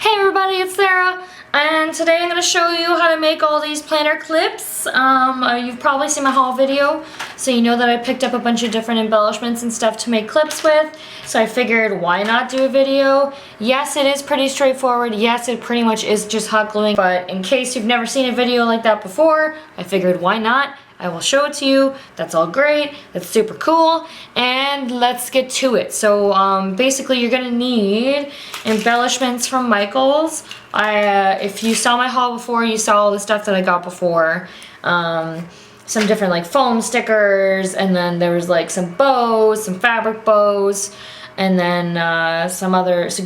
Hey everybody, it's Sarah, and today I'm going to show you how to make all these planner clips. You've probably seen my haul video, so you know that I picked up a bunch of different embellishments and stuff to make clips with, so I figured why not do a video. Yes, it is pretty straightforward. Yes, it pretty much is just hot gluing, but in case you've never seen a video like that before, I figured why not? I will show it to you. That's all great. That's super cool. And let's get to it. So basically you're gonna need embellishments from Michaels. If you saw my haul before, you saw all the stuff that I got before. Some different like foam stickers, and then there was like some bows, some fabric bows, and then some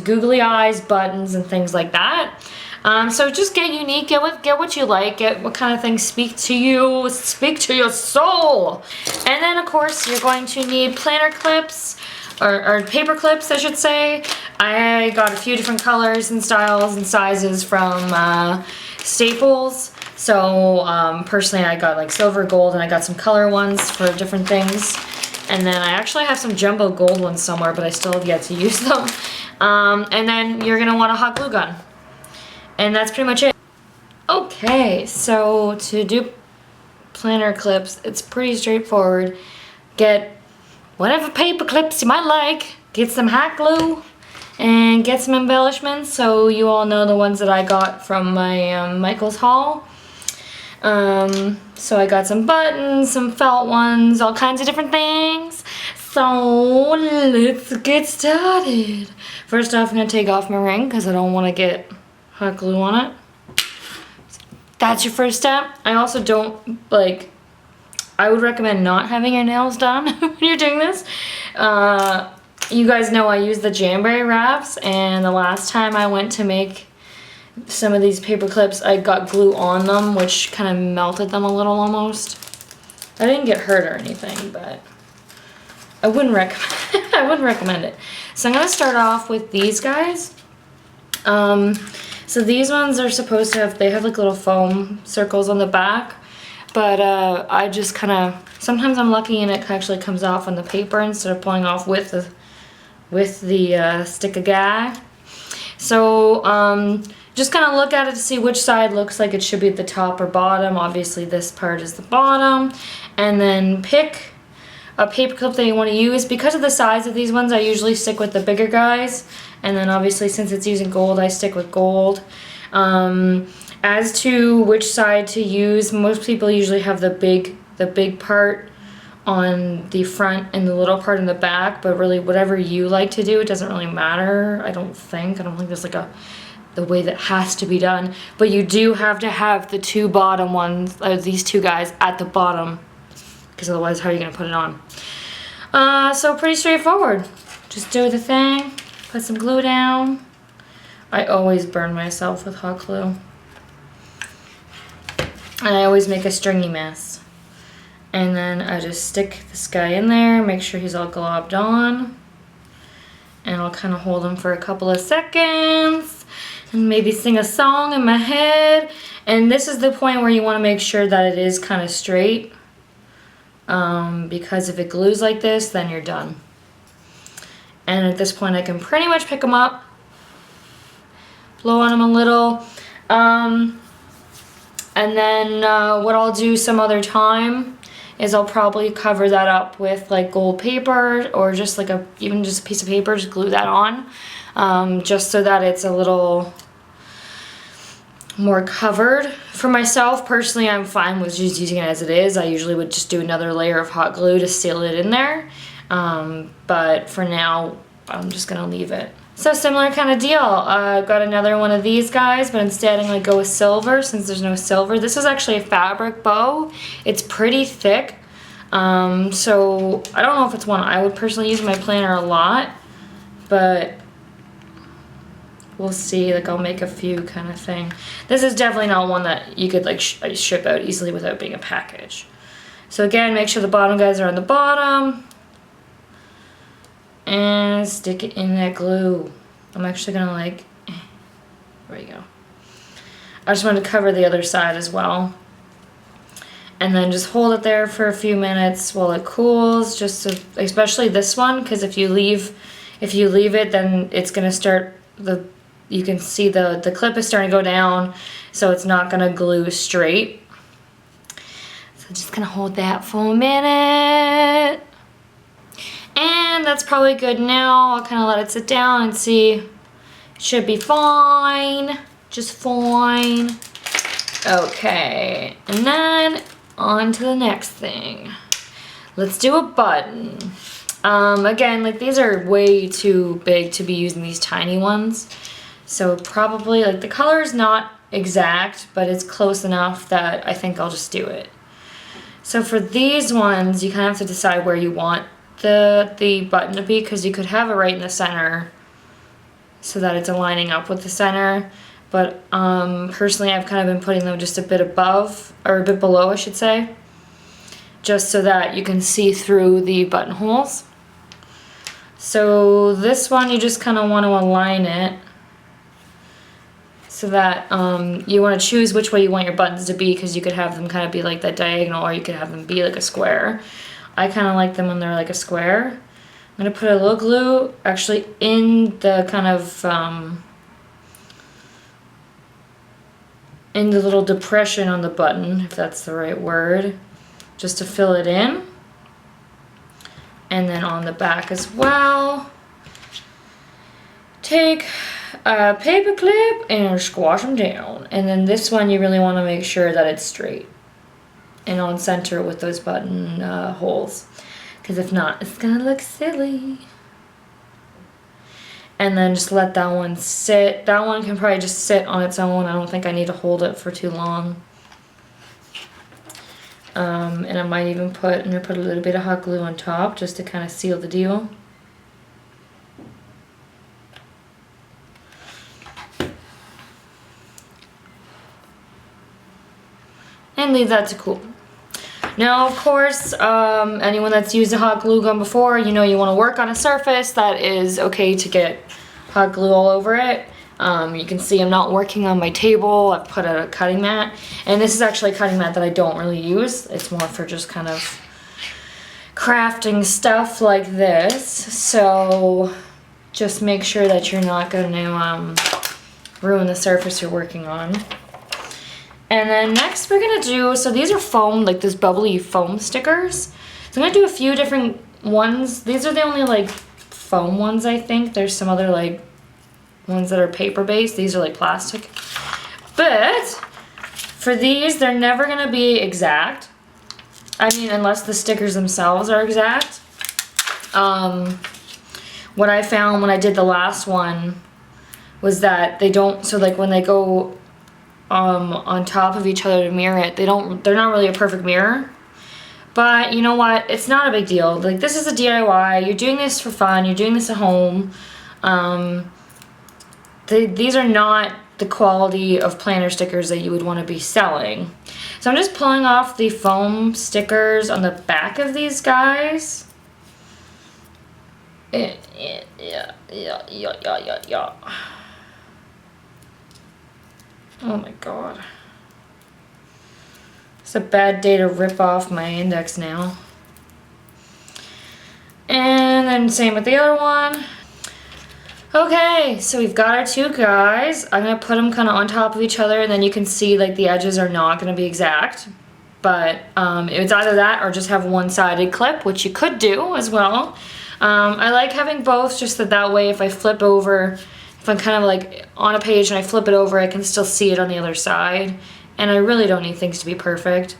googly eyes, buttons, and things like that. So just get unique, get what you like, get what kind of things speak to you, speak to your soul. And then of course you're going to need planner clips, or paper clips I should say. I got a few different colors and styles and sizes from Staples. So personally I got like silver, gold, and I got some color ones for different things. And then I actually have some jumbo gold ones somewhere, but I still have yet to use them. And then you're gonna want a hot glue gun. And that's pretty much it. Okay, so to do planner clips, it's pretty straightforward. Get whatever paper clips you might like, get some hot glue, and get some embellishments. So you all know the ones that I got from my Michaels haul. So I got some buttons, some felt ones, all kinds of different things. So let's get started. First off, I'm gonna take off my ring because I don't want to get hot glue on it. That's your first step. I also don't I would recommend not having your nails done when you're doing this. You guys know I use the Jamberry wraps, and the last time I went to make some of these paper clips, I got glue on them, which kind of melted them a little almost. I didn't get hurt or anything, but I wouldn't recommend I wouldn't recommend it. So I'm gonna start off with these guys. So these ones are supposed to have, they have like little foam circles on the back, but I just kind of, sometimes I'm lucky and it actually comes off on the paper instead of pulling off with the stick of gag. So just kind of look at it to see which side looks like it should be at the top or bottom. Obviously this part is the bottom, and then pick a paper clip that you want to use. Because of the size of these ones, I usually stick with the bigger guys, and then obviously since it's using gold, I stick with gold. As to which side to use, most people usually have the big part on the front and the little part in the back, but really whatever you like to do, it doesn't really matter. I don't think there's like the way that has to be done, but you do have to have the two bottom ones, these two guys at the bottom, because otherwise how are you going to put it on? So pretty straightforward. Just do the thing, put some glue down. I always burn myself with hot glue. And I always make a stringy mess. And then I just stick this guy in there, make sure he's all globbed on. And I'll kind of hold him for a couple of seconds. And maybe sing a song in my head. And this is the point where you want to make sure that it is kind of straight. Because if it glues like this, then you're done. And at this point I can pretty much pick them up, blow on them a little, and then what I'll do some other time is I'll probably cover that up with like gold paper, or just like even just a piece of paper, just glue that on, just so that it's a little more covered. For myself personally, I'm fine with just using it as it is. I usually would just do another layer of hot glue to seal it in there, but for now I'm just gonna leave it. So similar kind of deal. I've got another one of these guys, but instead I'm gonna go with silver since there's no silver. This is actually a fabric bow. It's pretty thick, so I don't know if it's one I would personally use in my planner a lot, but we'll see. Like I'll make a few kind of thing. This is definitely not one that you could like ship out easily without being a package. So again, make sure the bottom guys are on the bottom. And stick it in that glue. I'm actually gonna there we go. I just wanted to cover the other side as well. And then just hold it there for a few minutes while it cools, just to, especially this one, because if you leave it, then it's gonna start, the you can see the clip is starting to go down, so it's not gonna glue straight. So just gonna hold that for a minute. And that's probably good now. I'll kind of let it sit down and see. It should be fine, just fine. Okay, and then on to the next thing. Let's do a button. Again, like these are way too big to be using these tiny ones. So probably like the color is not exact, but it's close enough that I think I'll just do it. So for these ones, you kind of have to decide where you want the button to be, because you could have it right in the center so that it's aligning up with the center. But personally, I've kind of been putting them just a bit above, or a bit below, I should say, just so that you can see through the buttonholes. So this one, you just kind of want to align it so that you want to choose which way you want your buttons to be, because you could have them kind of be like that diagonal, or you could have them be like a square. I kind of like them when they're like a square. I'm going to put a little glue actually in the kind of in the little depression on the button, if that's the right word, just to fill it in. And then on the back as well, take a paper clip and squash them down. And then this one, you really want to make sure that it's straight and on center with those button holes, because if not, it's gonna look silly. And then just let that one sit. That one can probably just sit on its own. I don't think I need to hold it for too long. And I might even I'm gonna put a little bit of hot glue on top just to kind of seal the deal. And leave that to cool. Now, of course, anyone that's used a hot glue gun before, you know you want to work on a surface that is okay to get hot glue all over it. You can see I'm not working on my table. I've put out a cutting mat, and this is actually a cutting mat that I don't really use. It's more for just kind of crafting stuff like this. So just make sure that you're not going to ruin the surface you're working on. And then next we're gonna do, so these are foam, like this bubbly foam stickers. So I'm gonna do a few different ones. These are the only like foam ones, I think. There's some other like ones that are paper based. These are like plastic. But for these, they're never gonna be exact. I mean, unless the stickers themselves are exact. What I found when I did the last one was that they don't, so like when they go on top of each other to mirror it, they're not really a perfect mirror. But you know what, it's not a big deal. Like, this is a DIY, you're doing this for fun, you're doing this at home. These are not the quality of planner stickers that you would want to be selling. So I'm just pulling off the foam stickers on the back of these guys. Yeah. Oh my god. It's a bad day to rip off my index nail. And then same with the other one. Okay, so we've got our two guys. I'm gonna put them kind of on top of each other, and then you can see like the edges are not gonna be exact. But it's either that or just have one-sided clip, which you could do as well. I like having both, just that way if I flip over, if I'm kind of like on a page and I flip it over, I can still see it on the other side. And I really don't need things to be perfect.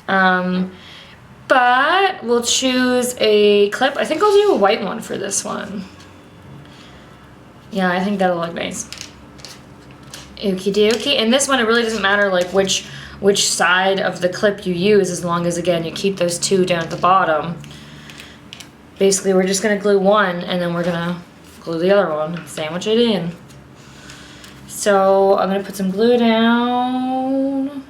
But we'll choose a clip. I think I'll do a white one for this one. Yeah, I think that'll look nice. Okie dokie. And this one, it really doesn't matter like which side of the clip you use, as long as, again, you keep those two down at the bottom. Basically, we're just gonna glue one, and then we're gonna glue the other one, sandwich it in. So I'm gonna put some glue down.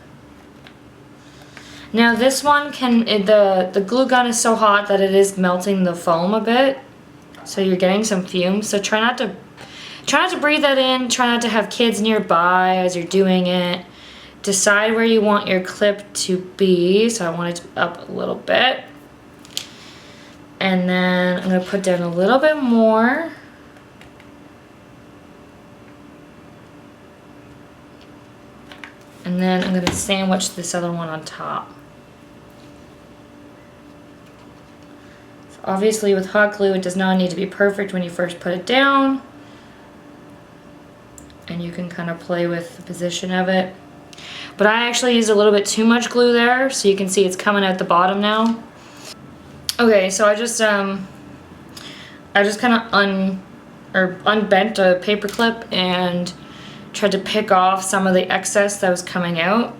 Now this one the glue gun is so hot that it is melting the foam a bit. So you're getting some fumes. So try not to breathe that in. Try not to have kids nearby as you're doing it. Decide where you want your clip to be. So I want it up a little bit. And then I'm gonna put down a little bit more. And then I'm going to sandwich this other one on top. So obviously with hot glue, it does not need to be perfect when you first put it down. And you can kind of play with the position of it. But I actually used a little bit too much glue there, so you can see it's coming out the bottom now. Okay, so I just kind of unbent a paper clip and tried to pick off some of the excess that was coming out.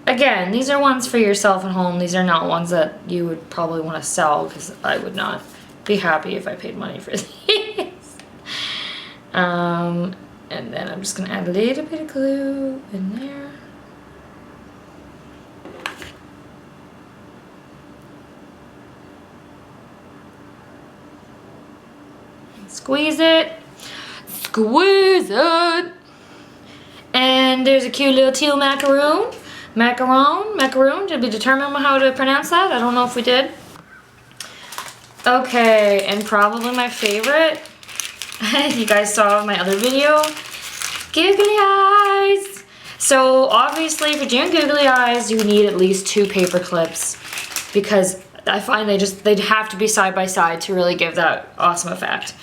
Again, these are ones for yourself at home. These are not ones that you would probably want to sell, because I would not be happy if I paid money for these. And then I'm just going to add a little bit of glue in there. Squeeze it. Squeeze it. And there's a cute little teal macaroon. Macaroon. Did we determine how to pronounce that? I don't know if we did. Okay, and probably my favorite. You guys saw my other video. Googly eyes. So obviously for doing googly eyes, you need at least 2 paper clips, because I find they'd have to be side by side to really give that awesome effect.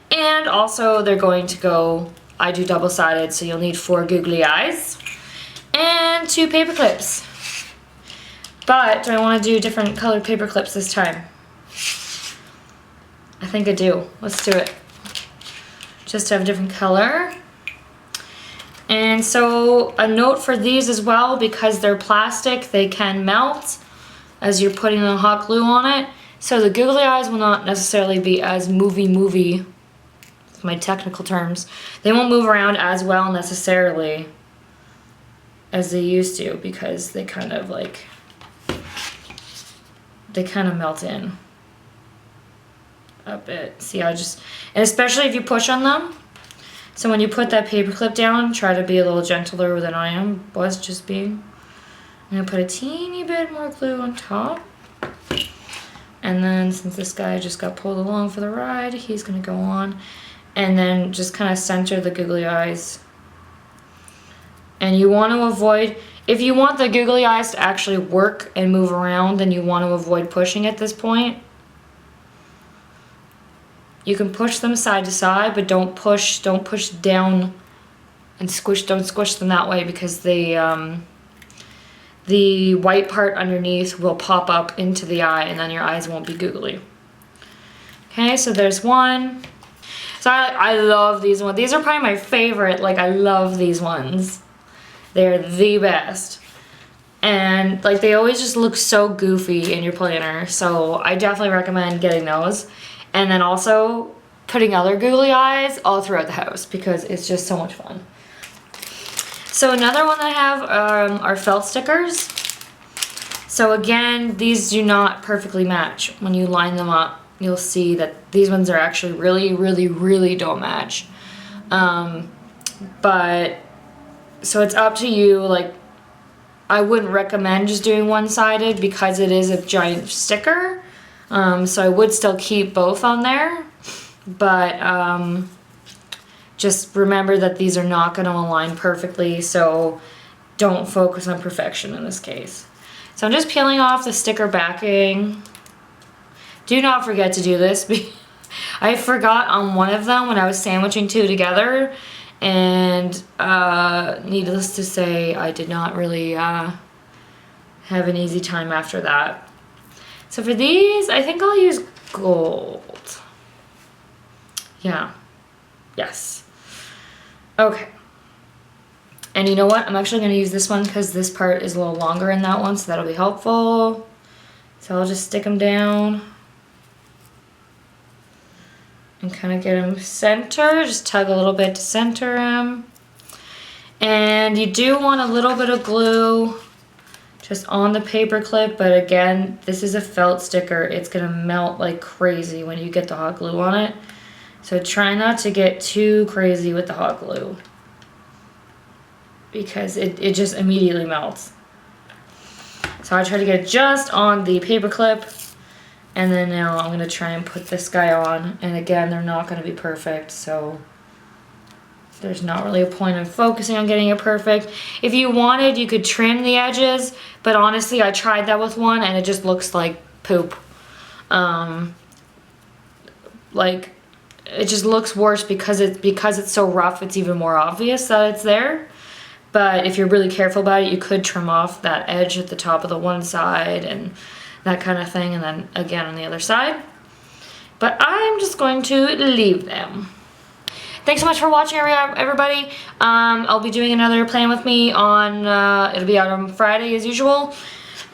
And also they're going to go, I do double-sided, so you'll need 4 googly eyes and 2 paper clips. But do I want to do different colored paper clips this time? I think I do. Let's do it. Just to have a different color. And so a note for these as well, because they're plastic, they can melt as you're putting the hot glue on it. So the googly eyes will not necessarily be as movie, my technical terms. They won't move around as well necessarily as they used to, because they kind of melt in a bit. See, and especially if you push on them. So when you put that paper clip down, try to be a little gentler than I was just being. I'm gonna put a teeny bit more glue on top. And then since this guy just got pulled along for the ride, he's gonna go on. And then just kind of center the googly eyes. And you want to avoid, if you want the googly eyes to actually work and move around, then you want to avoid pushing at this point. You can push them side to side, but don't push down and don't squish them that way, because the white part underneath will pop up into the eye, and then your eyes won't be googly. Okay, so there's one. So I love these ones. These are probably my favorite. I love these ones. They're the best. And they always just look so goofy in your planner. So I definitely recommend getting those. And then also putting other googly eyes all throughout the house, because it's just so much fun. So another one that I have are felt stickers. So again, these do not perfectly match. When you line them up, you'll see that these ones are actually really don't match. But so it's up to you. I wouldn't recommend just doing one-sided, because it is a giant sticker. So I would still keep both on there, but just remember that these are not going to align perfectly, so don't focus on perfection in this case. So I'm just peeling off the sticker backing. Do not forget to do this. I forgot on one of them when I was sandwiching 2 together, and needless to say, I did not really have an easy time after that. So for these, I think I'll use gold. Yeah. Yes. Okay. And you know what? I'm actually going to use this one, because this part is a little longer in that one, so that'll be helpful. So I'll just stick them down and kind of get them center. Just tug a little bit to center them. And you do want a little bit of glue just on the paper clip, but again, this is a felt sticker. It's gonna melt like crazy when you get the hot glue on it. So try not to get too crazy with the hot glue, because it just immediately melts. So I try to get it just on the paper clip. And then now I'm going to try and put this guy on. And again, they're not going to be perfect, so there's not really a point in focusing on getting it perfect. If you wanted, you could trim the edges, but honestly, I tried that with one and it just looks like poop. Like, it just looks worse because it's so rough, it's even more obvious that it's there. But if you're really careful about it, you could trim off that edge at the top of the one side and that kind of thing, and then again on the other side. But I'm just going to leave them. Thanks so much for watching, everybody. I'll be doing another plan with me on, it'll be out on Friday as usual.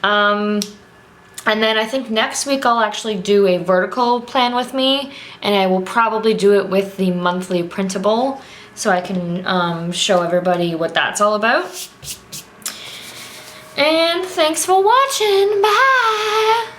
And then I think next week I'll actually do a vertical plan with me, and I will probably do it with the monthly printable, so I can show everybody what that's all about. And thanks for watching. Bye!